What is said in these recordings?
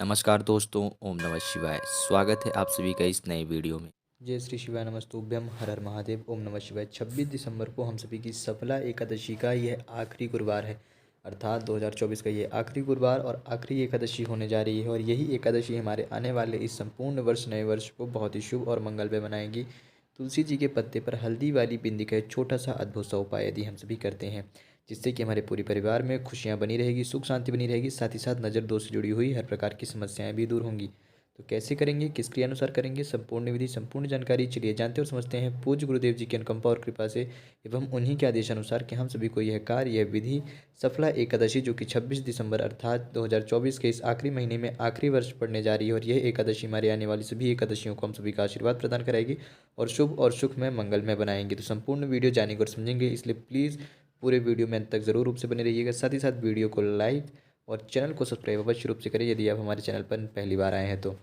नमस्कार दोस्तों, ओम नमः शिवाय। स्वागत है आप सभी का इस नए वीडियो में। जय श्री शिवाय नमस्तुभ्यम हर हर महादेव ओम नमः शिवाय। 26 दिसंबर को हम सभी की सफला एकादशी का यह आखिरी गुरुवार है। अर्थात 2024 का ये आखिरी गुरुवार और आखिरी एकादशी होने जा रही है और यही एकादशी हमारे आने वाले इस संपूर्ण वर्ष नए वर्ष को बहुत ही शुभ और मंगलमय बनाएगी। तुलसी जी के पत्ते पर हल्दी वाली बिंदी का एक छोटा सा अद्भुत सा उपाय यदि हम सभी करते हैं, जिससे कि हमारे पूरे परिवार में खुशियाँ बनी रहेगी, सुख शांति बनी रहेगी, साथ ही साथ नज़र दोष से जुड़ी हुई हर प्रकार की समस्याएं भी दूर होंगी। तो कैसे करेंगे, किस क्रिया अनुसार करेंगे, संपूर्ण विधि संपूर्ण जानकारी चलिए जानते और समझते हैं पूज्य गुरुदेव जी की अनुकंपा और कृपा से एवं उन्हीं के आदेशानुसार कि हम सभी को यह कार्य यह विधि सफला एकादशी जो कि 26 दिसंबर अर्थात 2024 के इस आखिरी महीने में आखिरी वर्ष पड़ने जा रही है और यह एकादशी हमारे आने वाली सभी एकादशियों को हम सभी का आशीर्वाद प्रदान कराएगी और शुभ और सुखमय मंगलमय बनाएंगे। तो संपूर्ण वीडियो जानेंगे और समझेंगे, इसलिए प्लीज़ पूरे वीडियो में अंत तक ज़रूर रूप से बने रहिएगा। साथ ही साथ वीडियो को लाइक और चैनल को सब्सक्राइब अवश्य रूप से करें यदि आप हमारे चैनल पर पहली बार आए हैं तो।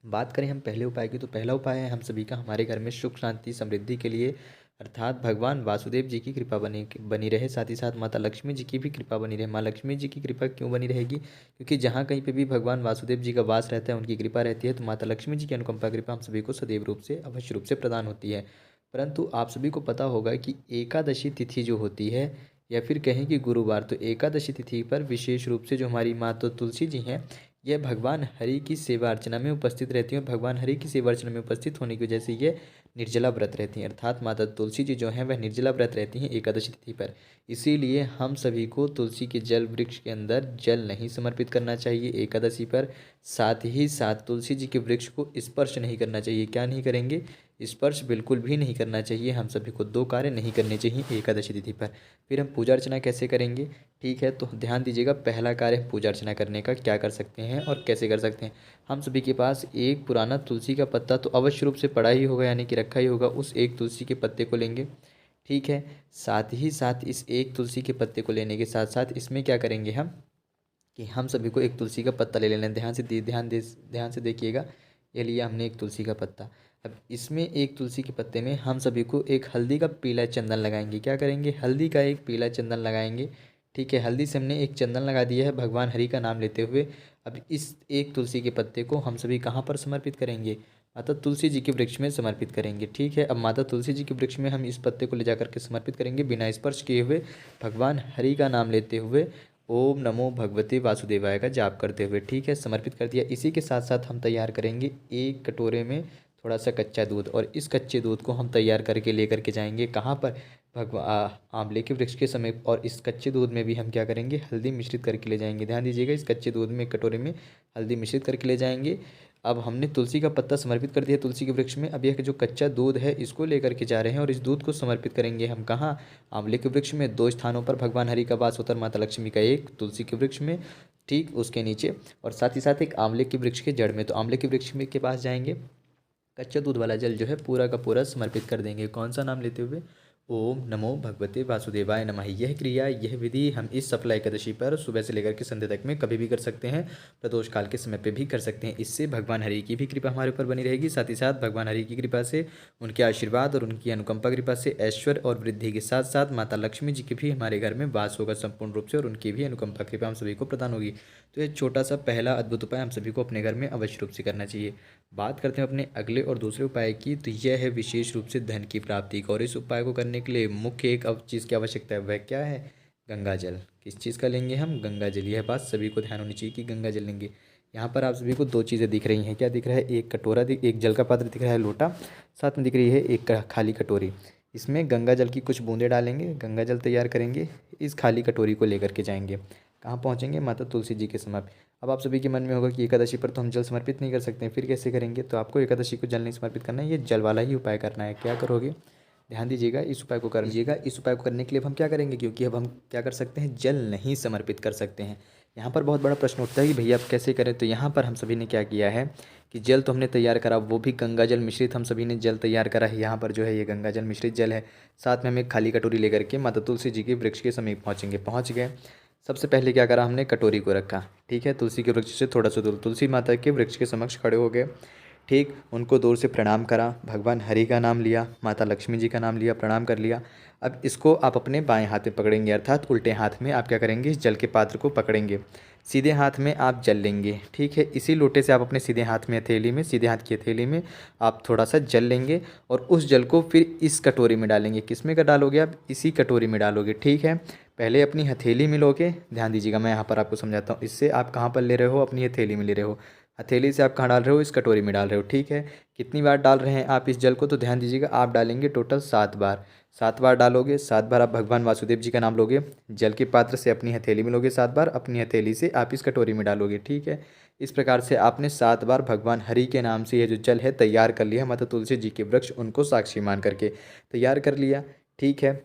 बात करें हम पहले उपाय की, तो पहला उपाय है हम सभी का हमारे घर में सुख शांति समृद्धि के लिए अर्थात भगवान वासुदेव जी की कृपा बनी बनी रहे, साथ ही साथ माता लक्ष्मी जी की भी कृपा बनी रहे। माँ लक्ष्मी जी की कृपा क्यों बनी रहेगी? क्योंकि जहाँ कहीं पे भी भगवान वासुदेव जी का वास रहता है, उनकी कृपा रहती है, तो माता लक्ष्मी जी की अनुकंपा कृपा हम सभी को सदैव रूप से अवश्य रूप से प्रदान होती है। परंतु आप सभी को पता होगा कि एकादशी तिथि जो होती है या फिर कहें कि गुरुवार, तो एकादशी तिथि पर विशेष रूप से जो हमारी माता तुलसी जी हैं, यह भगवान हरि की सेवा अर्चना में उपस्थित रहती हैं। भगवान हरि की सेवा अर्चना में उपस्थित होने की वजह से ये निर्जला व्रत रहती हैं, अर्थात माता तुलसी जी जो हैं वह निर्जला व्रत रहती हैं एकादशी तिथि पर। इसीलिए हम सभी को तुलसी के जल वृक्ष के अंदर जल नहीं समर्पित करना चाहिए एकादशी पर। साथ ही साथ तुलसी जी के वृक्ष को स्पर्श नहीं करना चाहिए। क्या नहीं करेंगे? स्पर्श बिल्कुल भी नहीं करना चाहिए। हम सभी को दो कार्य नहीं करने चाहिए एकादशी तिथि पर। फिर हम पूजा अर्चना कैसे करेंगे? ठीक है, तो ध्यान दीजिएगा, पहला कार्य पूजा अर्चना करने का क्या कर सकते हैं और कैसे कर सकते हैं। हम सभी के पास एक पुराना तुलसी का पत्ता तो अवश्य रूप से पड़ा ही होगा, यानी कि रखा ही होगा। उस एक तुलसी के पत्ते को लेंगे, ठीक है। साथ ही साथ इस एक तुलसी के पत्ते को लेने के साथ साथ इसमें क्या करेंगे हम कि हम सभी को एक तुलसी का पत्ता ले लेना है। ध्यान से देखिएगा। ये लिया हमने एक तुलसी का पत्ता। अब इसमें एक तुलसी के पत्ते में हम सभी को एक हल्दी का पीला चंदन लगाएंगे। क्या करेंगे? हल्दी का एक पीला चंदन लगाएंगे, ठीक है। हल्दी से हमने एक चंदन लगा दिया है भगवान हरि का नाम लेते हुए। अब इस एक तुलसी के पत्ते को हम सभी कहाँ पर समर्पित करेंगे? माता तुलसी जी के वृक्ष में समर्पित करेंगे, ठीक है। अब माता तुलसी जी के वृक्ष में हम इस पत्ते को ले जाकर के समर्पित करेंगे बिना स्पर्श किए हुए, भगवान हरि का नाम लेते हुए ओम नमो भगवते वासुदेवाय का जाप करते हुए, ठीक है। समर्पित कर दिया। इसी के साथ साथ हम तैयार करेंगे एक कटोरे में थोड़ा सा कच्चा दूध, और इस कच्चे दूध को हम तैयार करके लेकर के जाएंगे कहाँ पर? आंवले के वृक्ष के समीप। और इस कच्चे दूध में भी हम क्या करेंगे? हल्दी मिश्रित करके ले जाएंगे। ध्यान दीजिएगा, इस कच्चे दूध में कटोरे में हल्दी मिश्रित करके ले जाएंगे। अब हमने तुलसी का पत्ता समर्पित कर दिया तुलसी के वृक्ष में। अब यह जो कच्चा दूध है इसको लेकर के जा रहे हैं और इस दूध को समर्पित करेंगे हम कहाँ? आंवले के वृक्ष में। दो स्थानों पर भगवान हरि का वास होता है, माता लक्ष्मी का एक तुलसी के वृक्ष में, ठीक उसके नीचे, और साथ ही साथ एक आंवले के वृक्ष के जड़ में। तो आंवले के वृक्ष में के पास जाएंगे, कच्चा दूध वाला जल जो है पूरा का पूरा समर्पित कर देंगे। कौन सा नाम लेते हुए? ओम नमो भगवते वासुदेवाय नमः। यह क्रिया यह विधि हम इस सफला एकादशी पर सुबह से लेकर के संध्या तक में कभी भी कर सकते हैं, प्रदोष काल के समय पे भी कर सकते हैं। इससे भगवान हरि की भी कृपा हमारे ऊपर बनी रहेगी, साथ ही साथ भगवान हरि की कृपा से, उनके आशीर्वाद और उनकी अनुकंपा कृपा से ऐश्वर्य और वृद्धि के साथ साथ माता लक्ष्मी जी की भी हमारे घर में वास होगा संपूर्ण रूप से, और उनकी भी अनुकंपा कृपा हम सभी को प्रदान होगी। तो ये छोटा सा पहला अद्भुत उपाय हम सभी को अपने घर में अवश्य रूप से करना चाहिए। बात करते हैं अपने अगले और दूसरे उपाय की, तो यह है विशेष रूप से धन की प्राप्ति का। और इस उपाय को करने के लिए मुख्य एक चीज़ की आवश्यकता है, वह क्या है? गंगा जल। किस चीज़ का लेंगे हम? गंगा जल। यह बात सभी को ध्यान होनी चाहिए कि गंगा जल लेंगे। यहाँ पर आप सभी को दो चीज़ें दिख रही हैं। क्या दिख रहा है? एक कटोरा एक जल का पात्र दिख रहा है, लोटा, साथ में दिख रही है एक खाली कटोरी। इसमें गंगा जल की कुछ बूंदें डालेंगे, गंगा जल तैयार करेंगे, इस खाली कटोरी को लेकर के जाएंगे। कहाँ पहुँचेंगे? माता तुलसी जी के समक्ष। अब आप सभी के मन में होगा कि एकादशी पर तो हम जल समर्पित नहीं कर सकते हैं, फिर कैसे करेंगे? तो आपको एकादशी को जल नहीं समर्पित करना है, ये जल वाला ही उपाय करना है। क्या करोगे? ध्यान दीजिएगा, इस उपाय को कर लीजिएगा। इस उपाय को करने के लिए अब हम क्या करेंगे? क्योंकि अब हम क्या कर सकते हैं? जल नहीं समर्पित कर सकते हैं। यहाँ पर बहुत बड़ा प्रश्न उठता है कि भैया आप कैसे करें? तो यहाँ पर हम सभी ने क्या किया है कि जल तो हमने तैयार करा, वो भी गंगा जल मिश्रित हम सभी ने जल तैयार करा है। यहाँ पर जो है ये गंगा जल मिश्रित जल है। साथ में हम एक खाली कटोरी लेकर के माता तुलसी जी के वृक्ष के समीप पहुँचेंगे। पहुँच गए। सबसे पहले क्या करा हमने? कटोरी को रखा, ठीक है। तुलसी के वृक्ष से थोड़ा सा दूर तुलसी माता के वृक्ष के समक्ष खड़े हो गए, ठीक। उनको दूर से प्रणाम करा, भगवान हरि का नाम लिया, माता लक्ष्मी जी का नाम लिया, प्रणाम कर लिया। अब इसको आप अपने बाएं हाथ में पकड़ेंगे, अर्थात उल्टे हाथ में आप क्या करेंगे? इस जल के पात्र को पकड़ेंगे। सीधे हाथ में आप जल लेंगे। ठीक है, इसी लोटे से आप अपने सीधे हाथ में हथेली में, सीधे हाथ की हथेली में आप थोड़ा सा जल लेंगे और उस जल को फिर इस कटोरी में डालेंगे। किस में का डालोगे आप? इसी कटोरी में डालोगे। ठीक है, पहले अपनी हथेली में लोगे। ध्यान दीजिएगा, मैं यहाँ पर आपको समझाता हूँ। इससे आप कहाँ पर ले रहे हो? अपनी हथेली में ले रहे हो। हथेली से आप कहाँ डाल रहे हो? इस कटोरी में डाल रहे हो। ठीक है, कितनी बार डाल रहे हैं आप इस जल को? तो ध्यान दीजिएगा, आप डालेंगे टोटल 7 बार। 7 बार डालोगे। 7 बार आप भगवान वासुदेव जी का नाम लोगे। जल के पात्र से अपनी हथेली में लोगे 7 बार, अपनी हथेली से आप इस कटोरी में डालोगे। ठीक है, इस प्रकार से आपने 7 बार भगवान हरि के नाम से यह जो जल है तैयार कर लिया। माता तुलसी जी के वृक्ष उनको साक्षी मान करके तैयार कर लिया। ठीक है,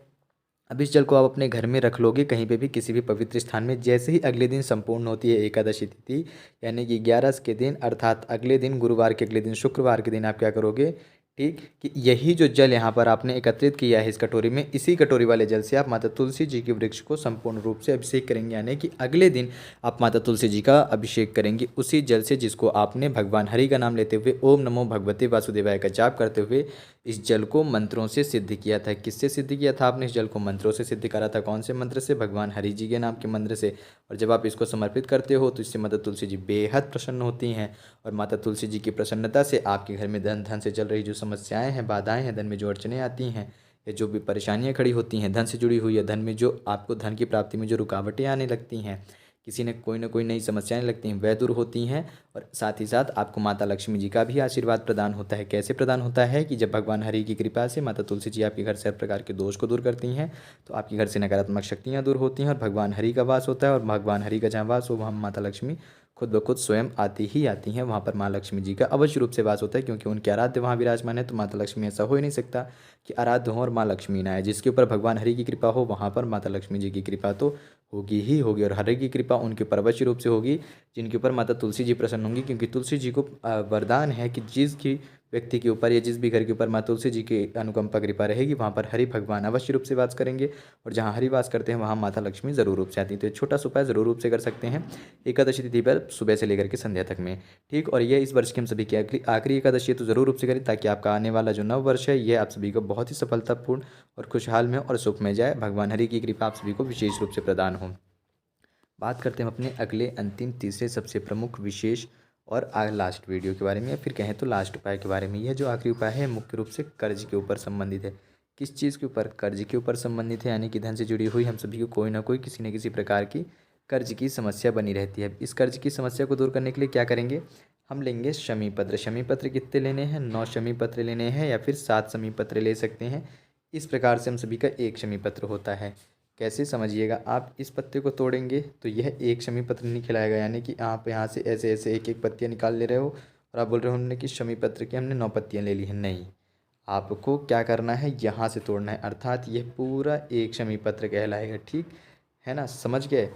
अब इस जल को आप अपने घर में रख लोगे, कहीं पे भी, किसी भी पवित्र स्थान में। जैसे ही अगले दिन संपूर्ण होती है एकादशी तिथि, यानी कि 11 के दिन, अर्थात अगले दिन गुरुवार के अगले दिन शुक्रवार के दिन आप क्या करोगे? ठीक, कि यही जो जल यहाँ पर आपने एकत्रित किया है इस कटोरी में, इसी कटोरी वाले जल से आप माता तुलसी जी के वृक्ष को संपूर्ण रूप से अभिषेक करेंगे। यानी कि अगले दिन आप माता तुलसी जी का अभिषेक करेंगे उसी जल से जिसको आपने भगवान हरि का नाम लेते हुए ओम नमो भगवते वासुदेवाय का जाप करते हुए इस जल को मंत्रों से सिद्ध किया था। किससे सिद्ध किया था आपने? इस जल को मंत्रों से सिद्ध करा था। कौन से मंत्र से? भगवान हरि जी के नाम के मंत्र से। और जब आप इसको समर्पित करते हो तो इससे माता तुलसी जी बेहद प्रसन्न होती हैं और माता तुलसी जी की प्रसन्नता से आपके घर में धन से चल रही जो समस्याएं हैं, बाधाएं हैं, धन में जो अड़चनें आती हैं या जो भी परेशानियां खड़ी होती हैं धन से जुड़ी हुई है, धन में जो आपको धन की प्राप्ति में जो रुकावटें आने लगती हैं, किसी न कोई नई समस्याएं लगती हैं, वह दूर होती हैं। और साथ ही साथ आपको माता लक्ष्मी जी का भी आशीर्वाद प्रदान होता है। कैसे प्रदान होता है? कि जब भगवान हरि की कृपा से माता तुलसी जी आपके घर से हर प्रकार के दोष को दूर करती हैं तो आपके घर से नकारात्मक शक्तियाँ दूर होती हैं और भगवान हरि का वास होता है। और भगवान हरि का जहाँ वास हो वहाँ माता लक्ष्मी खुद ब खुद स्वयं आती ही आती हैं। वहाँ पर माँ लक्ष्मी जी का अवश्य रूप से वास होता है, क्योंकि उनके आराध्य वहाँ विराजमान है। तो माता लक्ष्मी, ऐसा हो ही नहीं सकता कि आराध्य हो और माँ लक्ष्मी ना आए। जिसके ऊपर भगवान हरि की कृपा हो वहाँ पर माता लक्ष्मी जी की कृपा तो होगी ही होगी। और हरि की कृपा उनके ऊपर अवश्य रूप से होगी जिनके ऊपर माता तुलसी जी प्रसन्न होंगी, क्योंकि तुलसी जी को वरदान है कि जिसकी व्यक्ति के ऊपर या जिस भी घर के ऊपर माँ तुलसी जी की अनुकंपा कृपा रहेगी वहाँ पर हरि भगवान अवश्य रूप से वास करेंगे। और जहाँ हरि वास करते हैं वहाँ माता लक्ष्मी जरूर रूप से आती हैं। तो ये छोटा सा उपाय जरूर रूप से कर सकते हैं एकादशी तिथि पर सुबह से लेकर के संध्या तक में। ठीक, और ये इस वर्ष की हम सभी की आखिरी एकादशी है, तो ज़रूर रूप से करें ताकि आपका आने वाला जो नव वर्ष है ये आप सभी को बहुत ही सफलतापूर्ण और खुशहाल में और सुख में जाए। भगवान हरि की कृपा आप सभी को विशेष रूप से प्रदान हो। बात करते हैं अपने अगले अंतिम तीसरे सबसे प्रमुख विशेष और लास्ट वीडियो के बारे में, या फिर कहें तो लास्ट उपाय के बारे में। यह जो आखिरी उपाय है मुख्य रूप से कर्ज के ऊपर संबंधित है। किस चीज़ के ऊपर? कर्ज के ऊपर संबंधित है। यानी कि धन से जुड़ी हुई हम सभी को कोई ना कोई किसी न किसी प्रकार की कर्ज की समस्या बनी रहती है। इस कर्ज की समस्या को दूर करने के लिए क्या करेंगे? हम लेंगे शमी पत्र। शमी पत्र कितने लेने हैं? 9 शमी पत्र लेने हैं, या फिर 7 शमी पत्र ले सकते हैं। इस प्रकार से हम सभी का एक शमी पत्र होता है। कैसे? समझिएगा, आप इस पत्ते को तोड़ेंगे तो यह एक शमी पत्र नहीं खिलाएगा। यानी कि आप यहाँ से ऐसे ऐसे एक एक पत्तियाँ निकाल ले रहे हो और आप बोल रहे हो हमने कि शमी पत्र की हमने 9 पत्तियाँ ले ली हैं। नहीं, आपको क्या करना है? यहाँ से तोड़ना है, अर्थात यह पूरा एक शमी पत्र कहलाएगा। ठीक है ना, समझ गए?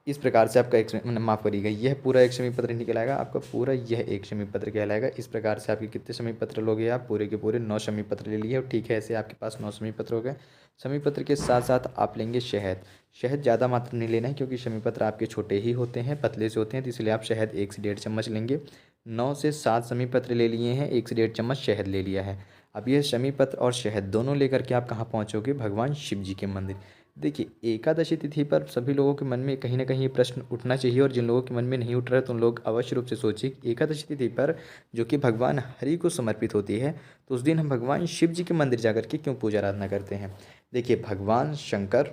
इस प्रकार से आपका एक माफ़ करिएगा, यह पूरा एक शमी पत्र नहीं कहलाएगा, आपका पूरा यह एक शमी पत्र कहलाएगा। इस प्रकार से आपके कितने शमी पत्र लोगे? आप पूरे के पूरे 9 शमी पत्र ले लिए। ठीक है, ऐसे आपके पास 9 शमी पत्र हो गए। शमी पत्र के साथ साथ आप लेंगे शहद। शहद ज़्यादा मात्रा नहीं लेना है, क्योंकि शमी पत्र आपके छोटे ही होते हैं, पतले से होते हैं, तो इसलिए आप शहद 1 से 1.5 चम्मच लेंगे। 9 से 7 शमी पत्र ले लिए हैं, 1 से 1.5 चम्मच शहद ले लिया है। अब यह शमी पत्र और शहद दोनों लेकर के आप कहाँ पहुँचोगे? भगवान शिव जी के मंदिर। देखिए, एकादशी तिथि पर सभी लोगों के मन में कहीं ना कहीं ये प्रश्न उठना चाहिए, और जिन लोगों के मन में नहीं उठ रहा है तो उन लोग अवश्य रूप से सोचिए कि एकादशी तिथि पर जो कि भगवान हरि को समर्पित होती है, तो उस दिन हम भगवान शिव जी के मंदिर जाकर के क्यों पूजा आराधना करते हैं। देखिए, भगवान शंकर,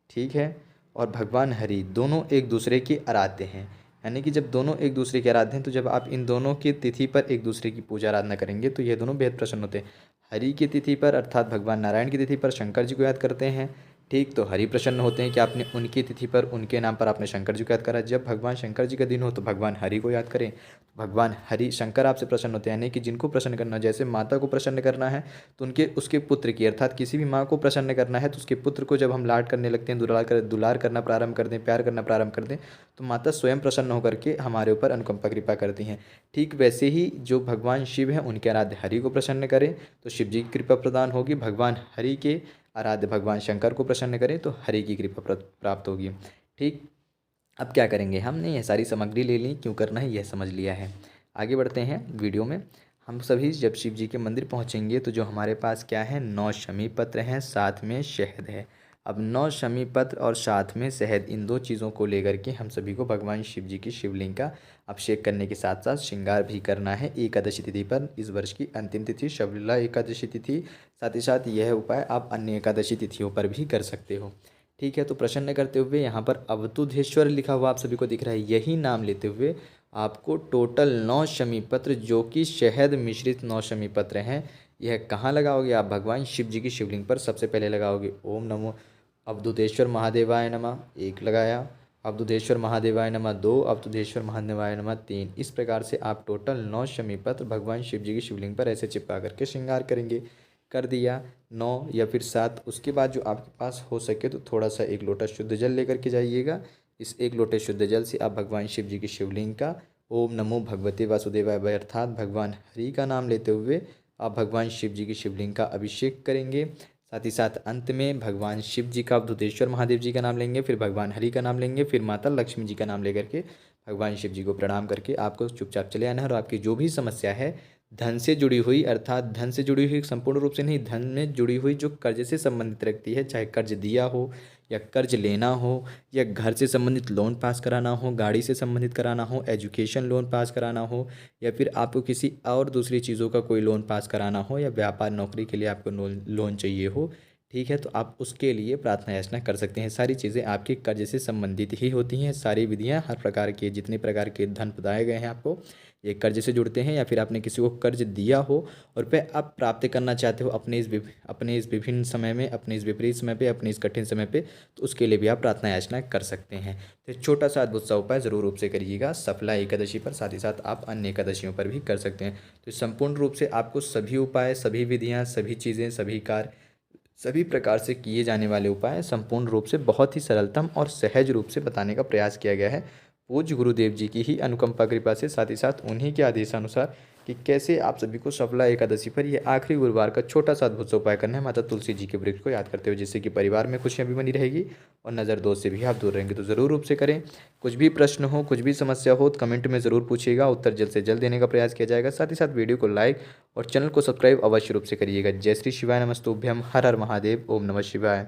ठीक है, और भगवान हरि दोनों एक दूसरे के आराध्य हैं। यानी कि जब दोनों एक दूसरे के आराध्य हैं तो जब आप इन दोनों की तिथि पर एक दूसरे की पूजा आराधना करेंगे तो ये दोनों बेहद प्रसन्न होते हैं। हरि की तिथि पर अर्थात भगवान नारायण की तिथि पर शंकर जी को याद करते हैं। ठीक, तो हरि प्रसन्न होते हैं कि आपने उनकी तिथि पर उनके नाम पर आपने शंकर जी को याद करा। जब भगवान शंकर जी का दिन हो तो भगवान हरि को याद करें। भगवान हरि शंकर आपसे प्रसन्न होते हैं। यानी कि जिनको प्रसन्न करना, जैसे माता को प्रसन्न करना है तो उनके उसके पुत्र की, अर्थात किसी भी माँ को प्रसन्न करना है तो उसके पुत्र को जब हम लाड करने लगते हैं, दुलार करना प्रारंभ कर दें, प्यार करना प्रारंभ कर दें, तो माता स्वयं प्रसन्न होकर के हमारे ऊपर अनुकंपा कृपा करती हैं। ठीक वैसे ही जो भगवान शिव हैं उनके आराध्य हरि को प्रसन्न करें तो शिव जी की कृपा प्रदान होगी। भगवान हरि के आराध्य भगवान शंकर को प्रसन्न करें तो हरि की कृपा प्राप्त होगी। ठीक, अब क्या करेंगे? हमने यह सारी सामग्री ले ली, क्यों करना है यह समझ लिया है। आगे बढ़ते हैं वीडियो में। हम सभी जब शिव जी के मंदिर पहुंचेंगे तो जो हमारे पास क्या है, 9 शमी पत्र हैं, साथ में शहद है। अब 9 शमी पत्र और साथ में शहद, इन 2 चीज़ों को लेकर के हम सभी को भगवान शिव जी की शिवलिंग का अभिषेक करने के साथ साथ श्रृंगार भी करना है एकादशी तिथि पर। इस वर्ष की अंतिम तिथि शबरीला एकादशी तिथि, साथ ही साथ यह उपाय आप अन्य एकादशी तिथियों पर भी कर सकते हो। ठीक है, तो प्रसन्न करते हुए यहाँ पर अवधूतेश्वर लिखा हुआ आप सभी को दिख रहा है, यही नाम लेते हुए आपको टोटल 9 शमी पत्र जो कि शहद मिश्रित 9 शमी पत्र हैं, यह कहाँ लगाओगे आप? भगवान शिव जी की शिवलिंग पर सबसे पहले लगाओगे। ओम नमो अवधूतेश्वर महादेवाय नमः, 1 लगाया। अवधूतेश्वर महादेवाय नमः 2, अवधूतेश्वर महादेवाय नमः 3। इस प्रकार से आप टोटल 9 शमी पत्र भगवान शिव जी की शिवलिंग पर ऐसे चिपका करके श्रृंगार करेंगे। कर दिया 9 या फिर 7। उसके बाद जो आपके पास हो सके तो थोड़ा सा 1 लोटा शुद्ध जल लेकर के जाइएगा। इस 1 लोटे शुद्ध जल से आप भगवान शिव जी की शिवलिंग का ओम नमो भगवते वासुदेवाय अर्थात भगवान हरि का नाम लेते हुए आप भगवान शिव जी की शिवलिंग का अभिषेक करेंगे। साथ ही साथ अंत में भगवान शिव जी का अवधूतेश्वर महादेव जी का नाम लेंगे, फिर भगवान हरि का नाम लेंगे, फिर माता लक्ष्मी जी का नाम लेकर के भगवान शिव जी को प्रणाम करके आपको चुपचाप चले आना है। और आपकी जो भी समस्या है धन से जुड़ी हुई, अर्थात धन से जुड़ी हुई संपूर्ण रूप से नहीं, धन में जुड़ी हुई जो कर्ज से संबंधित रखती है, चाहे कर्ज दिया हो या कर्ज लेना हो या घर से संबंधित लोन पास कराना हो, गाड़ी से संबंधित कराना हो, एजुकेशन लोन पास कराना हो, या फिर आपको किसी और दूसरी चीज़ों का कोई लोन पास कराना हो, या व्यापार नौकरी के लिए आपको लोन चाहिए हो, ठीक है, तो आप उसके लिए प्रार्थना याचना कर सकते हैं। सारी चीज़ें आपके कर्ज से संबंधित ही होती हैं। सारी विधियां, हर प्रकार के जितने प्रकार के धन बताए गए हैं आपको, ये कर्ज से जुड़ते हैं, या फिर आपने किसी को कर्ज दिया हो और पे आप प्राप्त करना चाहते हो अपने इस विभिन्न समय में, अपने इस विपरीत समय पे, अपने इस कठिन समय पे, तो उसके लिए भी आप प्रार्थना याचना कर सकते हैं। तो छोटा सा अद्भुत सा उपाय ज़रूर रूप से करिएगा सफला एकादशी पर, साथ ही साथ आप अन्य एकादशियों पर भी कर सकते हैं। तो संपूर्ण रूप से आपको सभी उपाय, सभी विधियाँ, सभी चीज़ें, सभी कार्य, सभी प्रकार से किए जाने वाले उपाय संपूर्ण रूप से बहुत ही सरलतम और सहज रूप से बताने का प्रयास किया गया है पूज्य गुरुदेव जी की ही अनुकंपा कृपा से, साथ ही साथ उन्हीं के आदेशानुसार कि कैसे आप सभी को सफला एकादशी पर यह आखिरी गुरुवार का छोटा सा अद्भुत सा उपाय करना है माता तुलसी जी के वृक्ष को याद करते हुए, जिससे कि परिवार में खुशियाँ भी बनी रहेगी और नज़र दोष से भी आप दूर रहेंगे। तो ज़रूर रूप से करें। कुछ भी प्रश्न हो, कुछ भी समस्या हो तो कमेंट में ज़रूर पूछिएगा, उत्तर जल्द से जल्द देने का प्रयास किया जाएगा। साथ ही साथ वीडियो को लाइक और चैनल को सब्सक्राइब अवश्य रूप से करिएगा। जय श्री शिवाय, नमस्तुभ्यम, हर हर महादेव, ओम नमः शिवाय।